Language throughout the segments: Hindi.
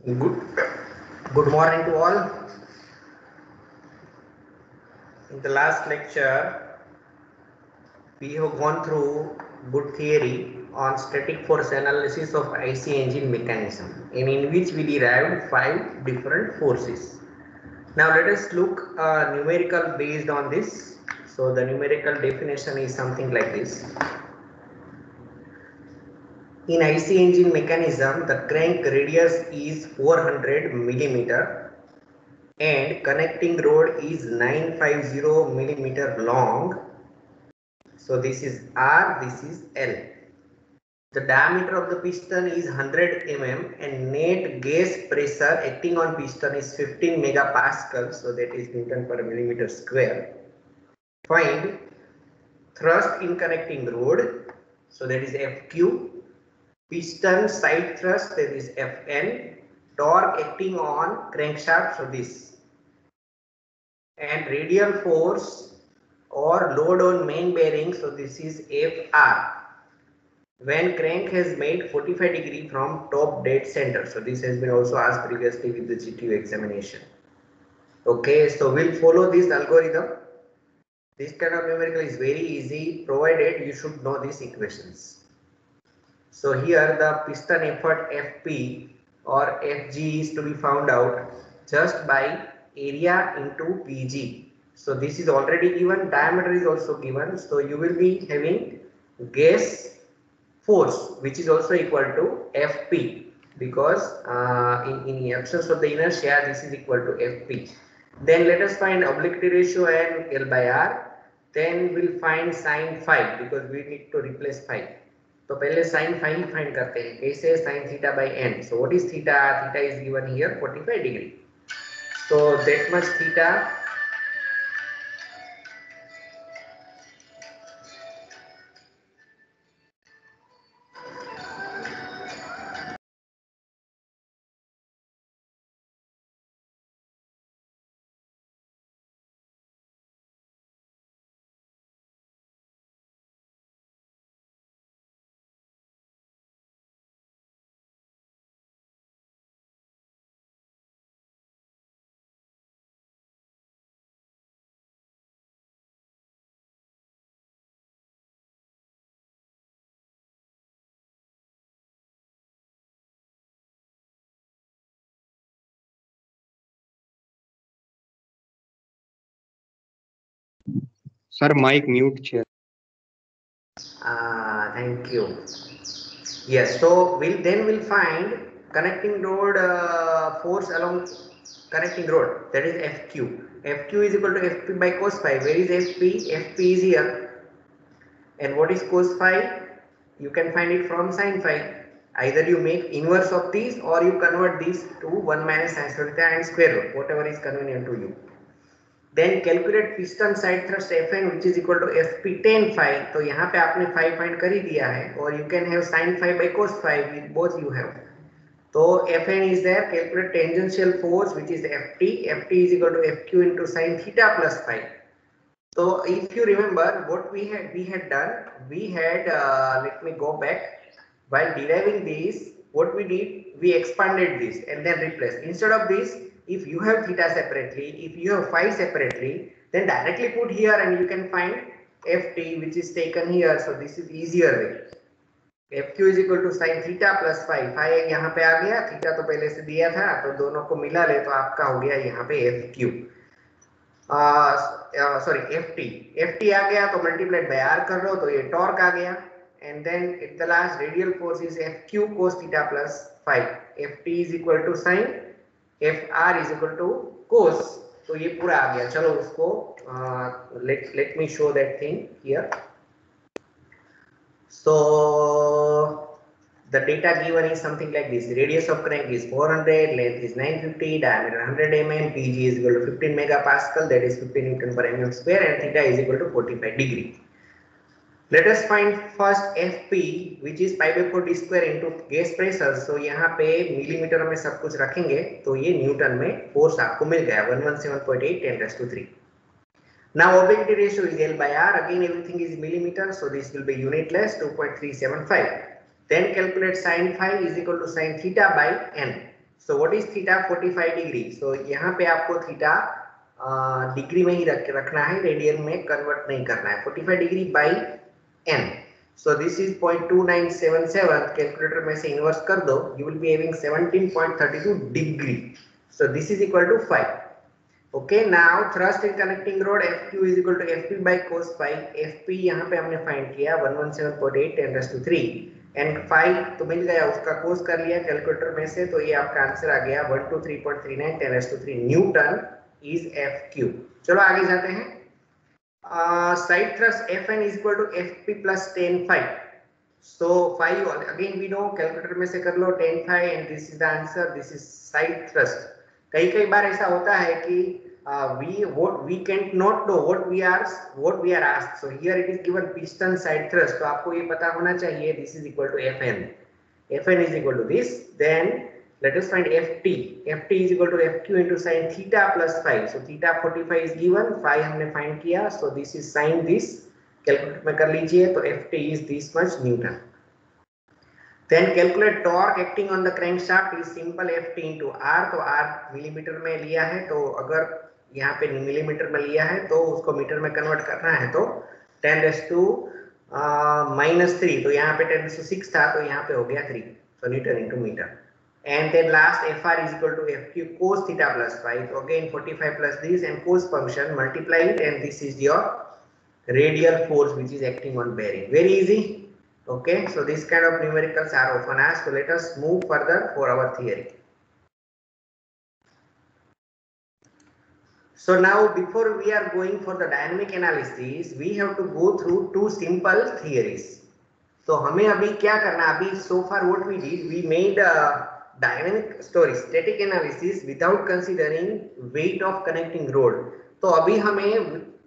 Good, good morning to all. In the last lecture, we have gone through good theory on static force analysis of IC engine mechanism, and in which we derived 5 different forces. Now let us look numerical based on this. So the numerical definition is something like this. In IC engine mechanism, the crank radius is 400 millimeter and connecting rod is 950 millimeter long. So this is R, this is L. The diameter of the piston is 100 mm and net gas pressure acting on piston is 15 megapascal. So that is Newton per millimeter square. Find thrust in connecting rod. So that is FQ. Piston side thrust, that is Fn. Torque acting on crankshaft, so this. And radial force or load on main bearing, so this is Fr. When crank has made 45 degree from top dead center. So this has been also asked previously with the GTU examination. Okay, so we'll follow this algorithm. This kind of numerical is very easy provided you should know these equations. So here the piston effort Fp or Fg is to be found out just by area into Pg. So this is already given, diameter is also given. So you will be having gas force which is also equal to Fp, because in absence of the inertia this is equal to Fp. Then let us find obliquity ratio and L by R. Then we'll find sin phi because we need to replace phi. तो पहले sin phi ही find करते हैं. कैसे? sin theta by n. So what is theta? Theta is given here 45 degree. So that much theta. Sir mike mute છે. Thank you. Yes, so we'll find connecting rod force along connecting rod, that is Fq. Fq is equal to Fp by cos phi. Where is Fp? Fp is here. And what is cos phi? You can find it from sin phi. Either you make inverse of these or you convert these to 1 minus sin square theta and square root, whatever is convenient to you. Then calculate piston side thrust Fn which is equal to Fp tan phi. तो यहाँ पे आपने phi find कर ही दिया है. Or you can have sin phi by cos phi, with both you have. So Fn is there. Calculate tangential force which is Ft. Ft is equal to Fq into sin theta plus phi. So if you remember what we had done, we had let me go back. While deriving this, what we did, we expanded this and then replaced. Instead of this, if you have theta separately, if you have phi separately, then directly put here and you can find Ft which is taken here. So this is easier way. Fq is equal to sin theta plus phi. Phi यहाँ पे आ गया, थीटा तो पहले से दिया था, तो दोनों को मिला ले तो आपका हो गया यहाँ पे Fq. सॉरी Ft आ गया तो मल्टीप्लाइड बाय R कर लो तो ये टॉर्क आ गया. And then at the last radial force is Fq cos theta plus phi. Ft is equal to sin, Fr is equal to cos. तो ये पूरा आ गया. चलो उसको let me show that thing here. So the data given is something like this. Radius of crank is 400, length is 950, diameter 100 mm, Pg is equal to 15 megapascal, that is 15 Newton per mm square, and theta is equal to 45 degree. Let us find first Fp which is pi by 4 d square into gas pressure. So यहाँ पे मिलीमीटर में सब कुछ रखेंगे तो ये न्यूटन में फोर्स आपको मिल गया 117.8 10 raised to 3. Now obliquity ratio is L by R. Again everything is millimeter, so this will be unitless 2.375. Then calculate sin phi is equal to sin theta by n. So what is theta 45 degree. So यहाँ पे आपको थीटा डिग्री में ही रखना है, रेडियन में कन्वर्ट नहीं करना है. 45 degree by n. So this is 0.2977. Calculator में से इनवर्स कर दो, you will be having 17.32 degree. So this is equal to 5. Okay, now thrust in connecting rod FQ is equal to FP by cos phi. FP यहाँ पे हमने फाइंड किया 117.8 10 raised to 3 एंड phi तो मिल गया, उसका कोस कर लिया कैलकुलेटर में से, तो ये आपका आंसर आ गया 123.39 10 raised to 3 Newton is FQ. चलो आगे जाते हैं. Side thrust FN is equal to FP plus 10 phi. So phi again we know, calculator में से कर लो 10 phi and this is the answer. This is side thrust. कई बार ऐसा होता है कि we cannot know what we are asked. So here it is given piston side thrust. तो आपको ये पता होना चाहिए this is equal to FN. FN is equal to this. Then let us find FT. FT is equal to FQ into sin theta plus phi. So theta 45 is given, phi हमने find किया. So this is sin this. Calculate में कर लीजिए, तो FT is this much Newton. Then calculate torque acting on the crankshaft is simple FT into R. तो R मिलीमीटर में लिया है, तो अगर यहाँ पे मिलीमीटर में लिया है तो उसको मीटर में कन्वर्ट करना है, तो 10 raised to -3. तो यहाँ पे 10 raised to 6 था, तो यहाँ पे हो गया 3. So newton into metre. And then last FR is equal to FQ cos theta plus phi. So again 45 plus this and cos function, multiply it, and this is your radial force which is acting on bearing. Very easy. Okay, so these kind of numericals are often asked. So let us move further for our theory. So now before we are going for the dynamic analysis, we have to go through two simple theories. So हमें अभी क्या करना, अभी so far what we did, we made a dynamic static analysis without considering weight of connecting rod. तो अभी हमें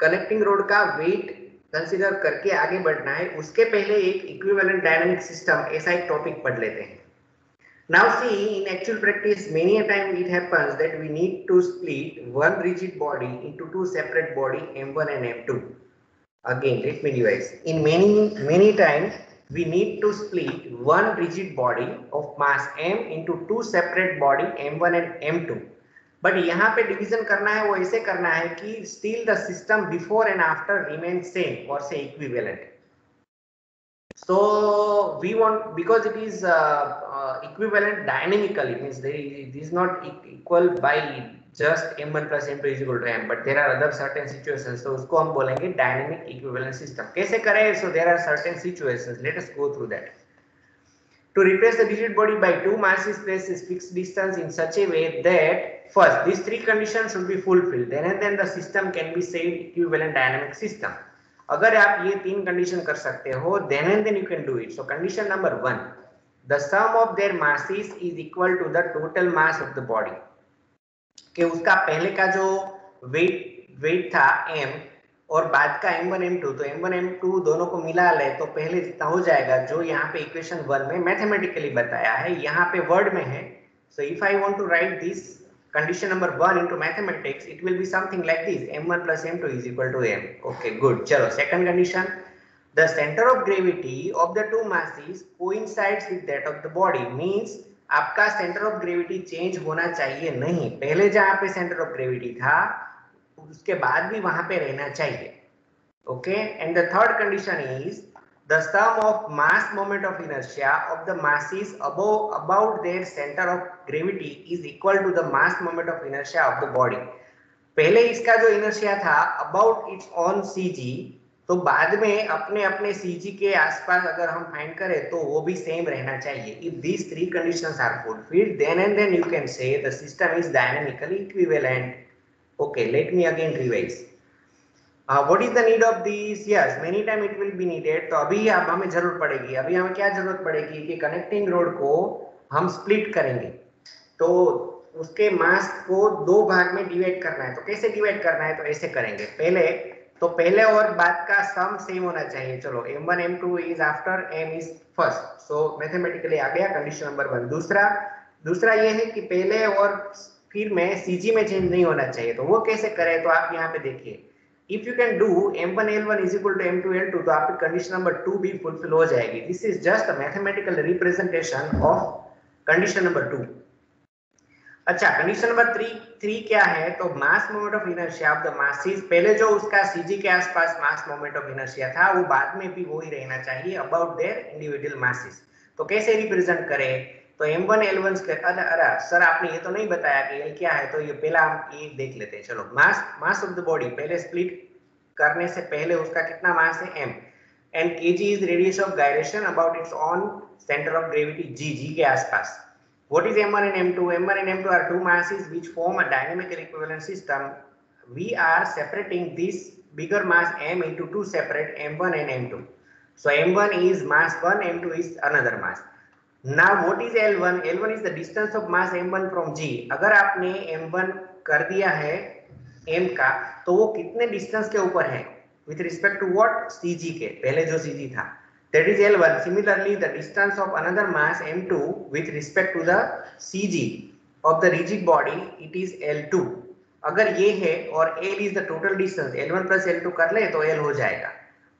connecting rod का weight कंसीडर करके आगे बढ़ना है. उसके पहले एक इक्विवेलेंट डायनामिक सिस्टम ऐसा एक टॉपिक पढ़ लेते हैं. Now see, in actual practice many a time it happens that we need to split one rigid body into two separate body M1 and M2. Again let me revise. In many times we need to split one rigid body of mass M into two separate body M1 and M2. But यहाँ पे डिवीजन करना है, वो ऐसे करना है कि still the system before and after remain same और से equivalent. So we want, because it is equivalent dynamically, means it is not equal by just M1 plus M2 is equal to M, but there are other certain situations. तो उसको हम बोलेंगे डायनेमिक इक्विवेलेंट सिस्टम. कैसे करें? So there are certain situations, let us go through that. To replace the rigid body by two masses placed at fixed distance in such a way that first these three conditions should be fulfilled, then the system can be said equivalent dynamic system. अगर आप ये तीन कंडीशन कर सकते हो, then you can do it. So condition number 1, the sum of their masses is equal to the total mass of the body. कि उसका पहले का जो वेट था m और बाद का M1 M2, तो M1 M2 दोनों को मिला ले तो पहले जितना हो जाएगा जो यहाँ पे इक्वेशन 1 में मैथमेटिकली बताया है, यहाँ पे वर्ड में है. So if I want to write this condition number 1 into mathematics, it will be something like this, M1 plus M2 is equal to M. Okay good. चलो second condition, the centre of gravity of the two masses coincides with that of the body. Means आपका सेंटर ऑफ ग्रेविटी चेंज होना चाहिए नहीं, पहले जहाँ पे सेंटर ऑफ ग्रेविटी था उसके बाद भी वहां पे रहना चाहिए. Okay. And the third condition is the sum of mass moment of inertia of the masses about their center of gravity is equal to the mass moment of inertia of the body. पहले इसका जो इनर्शिया था अबाउट इट्स ऑन CG, तो बाद में अपने अपने CG के आसपास अगर हम फाइंड करें तो वो भी सेम रहना चाहिए. If these three conditions are fulfilled, then you can say the system is dynamically equivalent. Okay, let me again revise. What is the need of these? Yes, many time it will be needed. तो अभी अब हमें जरूरत पड़ेगी. अभी हमें क्या जरूरत पड़ेगी कि कनेक्टिंग रोड को हम स्प्लिट करेंगे, तो उसके मास को दो भाग में डिवाइड करना है. तो कैसे डिवाइड करना है? तो ऐसे करेंगे. पहले और बाद का सम सेम होना चाहिए. चलो M1 M2 is after M is first. So mathematically आ गया कंडीशन नंबर 1. दूसरा ये है कि पहले और फिर में CG में चेंज नहीं होना चाहिए. तो वो कैसे करें? तो आप यहाँ पे देखिए, if you can do M1 L1 is equal to M2 L2, तो आपकी कंडीशन नंबर 2 भी फुलफिल हो जाएगी. This is just a mathematical representation of condition number 2. अच्छा, कंडीशन नंबर थ्री क्या है, तो मास moment of inertia of the masses, पहले जो उसका सीजी के आसपास मास मोमेंट ऑफ इनर्शिया था वो बाद में भी वही रहना चाहिए अबाउट देयर इंडिविजुअल मासेस। तो कैसे रिप्रेजेंट करें, तो m1 l1 स्क्वायर, अरे सर आपने ये तो नहीं बताया कि l क्या है, तो ये पहला हम ये देख लेते हैं। चलो, मास ऑफ द बॉडी पहले स्प्लिट करने से पहले उसका कितना मास है m, and kg is radius of gyration about it's on centre of gravity g के आसपास। What is M1 and M2? M1 and M2 are two masses which form a dynamical equivalent system. We are separating this bigger mass M into two separate M1 and M2. So M1 is mass 1, M2 is another mass. Now what is L1? L1 is the distance of mass M1 from G. अगर आपने M1 कर दिया है M का, तो वो कितने डिस्टेंस के ऊपर है with respect to what? CG के, पहले जो CG था, that is L1. Similarly, the distance of another mass M2 with respect to the CG of the rigid body, it is L2. अगर ये है और L is the total distance, L1 plus L2 कर ले तो L हो जाएगा।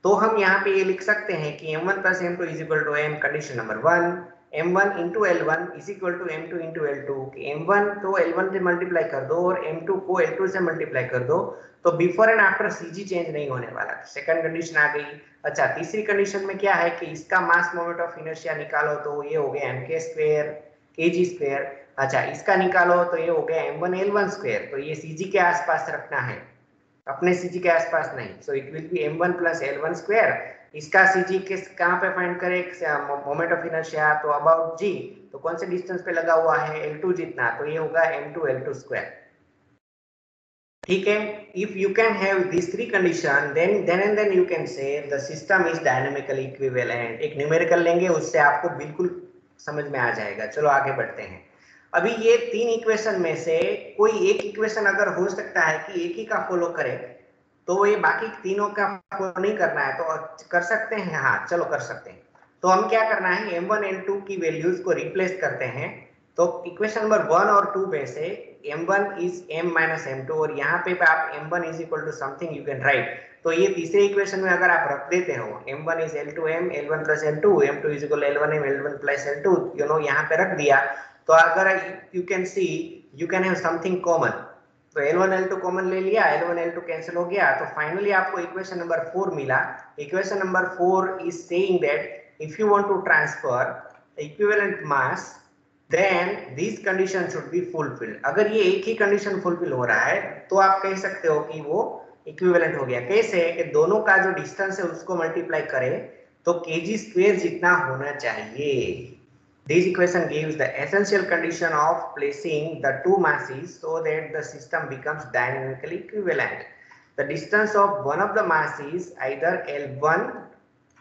तो हम यहाँ पे ये लिख सकते हैं कि M1 plus M2 is equal to M, condition number 1, M1 into L1 is equal to M2 into L2, कि M1 तो L1 से मल्टीप्लाई कर दो और M2 को L2 से मल्टीप्लाई कर दो, तो before and after CG change नहीं होने वाला। सेकंड कंडीशन आ गई। अच्छा, तीसरी कंडीशन में क्या है कि इसका मास मोमेंट ऑफ इनर्शिया निकालो, तो ये हो गया mk स्क्वायर kg स्क्वायर। अच्छा, इसका निकालो तो ये हो गया m1 l1 स्क्वायर, तो ये cg के आसपास रखना है, अपने cg के आसपास नहीं। So it will B m1 plus l1 square. इसका cg किस कहाँ पे फाइंड करें, मोमेंट ऑफ इनर्शिया, तो अबाउट g, तो कौन से डिस्टेंस पे लगा हुआ है, l2 जितना, तो ये होगा m2 l2 स्क्वायर। ठीक है, if you can have these three condition, then you can say the system is dynamically equivalent। एक न्यूमेरिकल लेंगे, उससे आपको बिल्कुल समझ में आ जाएगा। चलो आगे बढ़ते हैं। अभी ये तीन इक्वेशन में से कोई एक इक्वेशन अगर हो सकता है कि एक ही का फॉलो करे, तो ये बाकी तीनों का फॉलो नहीं करना है, तो कर सकते हैं, हाँ चलो कर सकते हैं। तो हम क्या करना है, m1 m2 की वैल्यूज को रिप्लेस करते हैं। तो इक्वेशन नंबर 1 और 2 में से m1 is m minus m2, और यहाँ पे आप m1 is equal to something you can write। तो ये तीसरे इक्वेशन में अगर आप रख देते हो m1 is l2m, l1 plus l2, m2 is equal to l1m, l1 plus l2, you know, यहाँ पे रख दिया, तो अगर you can see you can have something common। तो L1 L2 कॉमन ले लिया, L1 L2 कैंसिल हो गया, तो फाइनली आपको इक्वेशन नंबर 4 मिला। Equation number 4 is saying that if you want to transfer equivalent mass, then this condition should be fulfilled. अगर ये एक ही कंडीशन फुलफिल हो रहा है तो आप कह सकते हो कि वो इक्विवेलेंट हो गया। कैसे, कि दोनों का जो डिस्टेंस है उसको मल्टीप्लाई करें तो kg स्क्वायर जितना होना चाहिए। This equation gives the essential condition of placing the two masses so that the system becomes dynamically equivalent. The distance of one of the masses, either L1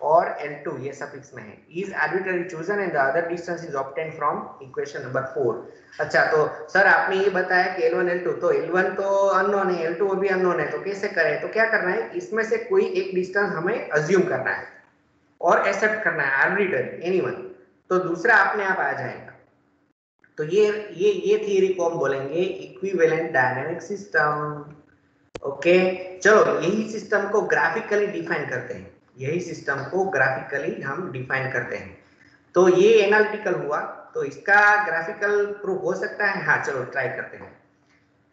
or L2, ये suffix में है, is arbitrarily chosen and the other distance is obtained from equation number 4. अच्छा, तो सर आपने ये बताया कि L1 L2, तो L1 तो अननोन है, L2 भी अननोन है, तो कैसे करें, तो क्या करना है, इसमें से कोई एक डिस्टेंस हमें अज्यूम करना है और एक्सेप्ट करना है, आर्बिट्ररी एनीवन, तो दूसरा अपने आप आ जाएगा। तो ये थियरी को हम बोलेंगे इक्विवेलेंट डायनामिक सिस्टम। ओके, चलो यही सिस्टम को ग्राफिकली डिफाइन करते हैं, यही सिस्टम को ग्राफिकली हम डिफाइन करते हैं। तो ये एनालिटिकल हुआ, तो इसका ग्राफिकल प्रूफ हो सकता है, हाँ चलो ट्राई करते हैं।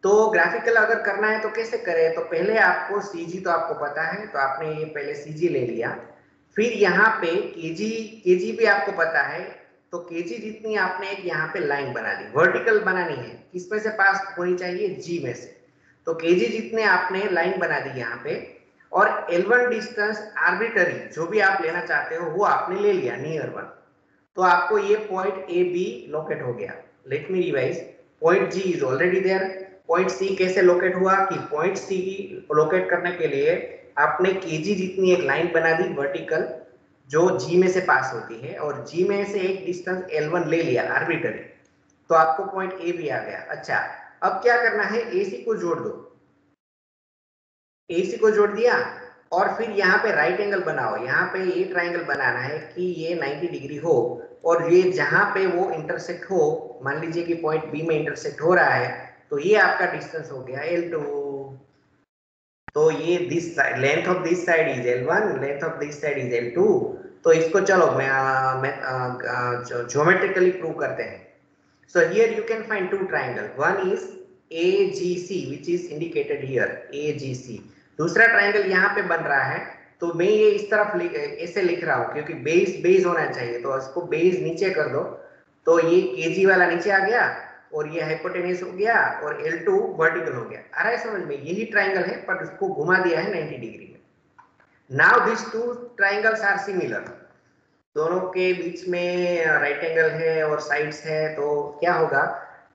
तो ग्राफिकल अगर करना है तो कैसे करें, तो पहले आपको सीजी तो आपको पता है, तो आपने ये पहले सीजी ले लिया, फिर यहाँ पे केजी भी आपको पता है, तो केजी जितनी आपने एक यहाँ पे लाइन बना दी, वर्टिकल बनानी है, किसमें से पास होनी चाहिए, जी में से, तो केजी जितने आपने लाइन बना दी यहाँ पे, और L1 डिस्टेंस आर्बिट्ररी जो भी आप लेना चाहते हो वो आपने ले लिया नियर वन, तो आपको ये पॉइंट ए बी लोकेट हो गया। Let me revise, point G is already there, point C कैसे लोकेट हुआ, कि पॉइंट सी लोकेट करने के लिए आपने केजी जितनी एक लाइन बना दी वर्टिकल जो जी में से पास होती है, और जी में से एक डिस्टेंस L1 ले लिया आर्बिट्ररी, तो आपको पॉइंट ए भी आ गया। अच्छा, अब क्या करना है, AC को जोड़ दो, AC को जोड़ दिया, और फिर यहाँ पे राइट एंगल बनाओ, यहाँ पे ये ट्राइंगल बनाना है कि ये 90 डिग्री हो, और ये जहां पे वो इंटरसेक्ट हो, मान लीजिए कि पॉइंट बी में इंटरसेक्ट हो रहा है, तो ये आपका डिस्टेंस हो गया L2। तो ये this length of this side is L1, length of this side is L2। तो इसको चलो मैं ज्योमेट्रिकली प्रूव करते हैं। So here you can find two triangle. One is AGC, which is indicated here, AGC. दूसरा ट्राइंगल यहाँ पे बन रहा है, तो मैं ये इस तरफ ऐसे लिख रहा हूँ क्योंकि बेस होना चाहिए, तो इसको बेस नीचे कर दो, तो ये KG वाला नीचे आ गया और ये हाइपोटेन्यूस हो गया और L2 वर्टिकल हो गया। आ रहा है समझ में? यही ट्राइंगल है पर उसको घुमा दिया है 90 डिग्री में। Now this two triangles are similar, दोनों के बीच में राइट एंगल है और साइड्स है, तो क्या होगा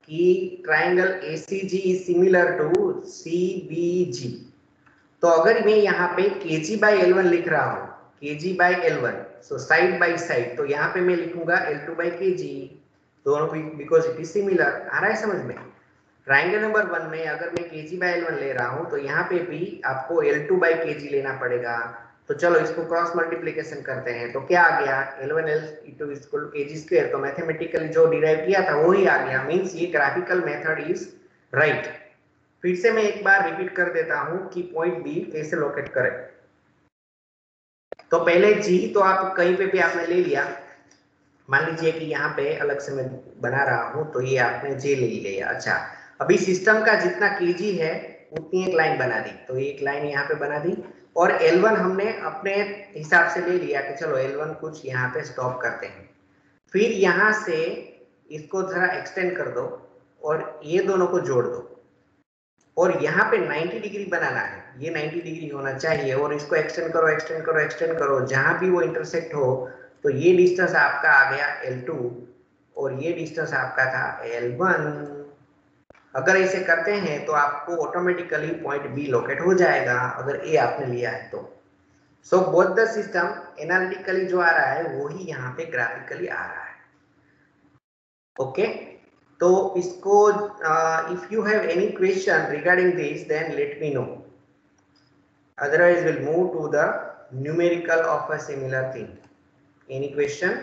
कि triangle ACG is similar to CBG। तो अगर मैं यहाँ पे kg/L1 लिख रहा हूँ, kg/L1, so side by side, तो यहाँ पे मैं लिखूंगा L2/kg, दोनों बिकॉज इट इज सिमिलर। आ रहा है समझ में? ट्राइंगल नंबर 1 में अगर मैं kg/L1 ले रहा हूँ तो यहाँ पे भी आपको L2/kg लेना पड़ेगा। तो चलो इसको क्रॉस मल्टीप्लीकेशन करते हैं, तो क्या आ गया, L1L2 इक्वल टू kg²। तो मैथमेटिकली जो डिराइव किया था वो ही आ गया, मींस ये ग्राफिकल मेथड इज राइट। फिर से मैं एक बार रिपीट कर देता हूं कि पॉइंट बी कैसे लोकेट करें। तो पहले जी तो आप कहीं पे भी आपने ले लिया, मान लीजिए कि यहाँ पे अलग से मैं बना रहा हूं, तो ये आपने जे ले लिया। अच्छा, अभी सिस्टम का जितना केजी है उतनी एक लाइन बना दी, तो एक लाइन यहाँ पे बना दी और L1 हमने अपने हिसाब से ले लिया कि चलो L1 कुछ यहाँ पे स्टॉप करते हैं। फिर यहाँ से इसको जरा एक्सटेंड कर दो और ये दोनों को जोड़ दो और यहाँ पे 90 डिग्री बनाना है, ये 90 डिग्री होना चाहिए और इसको एक्सटेंड करो एक्सटेंड करो एक्सटेंड करो, जहां भी वो इंटरसेक्ट हो, तो ये डिस्टेंस आपका आ गया L2 और ये डिस्टेंस आपका था L1। अगर ऐसे करते हैं तो आपको ऑटोमेटिकली पॉइंट बी लोकेट हो जाएगा अगर ए आपने लिया है तो। So both the system analytically जो आ रहा है वो ही यहाँ पे ग्राफिकली आ रहा है। ओके, तो इसको if you have any question regarding this then let me know, otherwise we'll move to the numerical of a similar thing. Any question?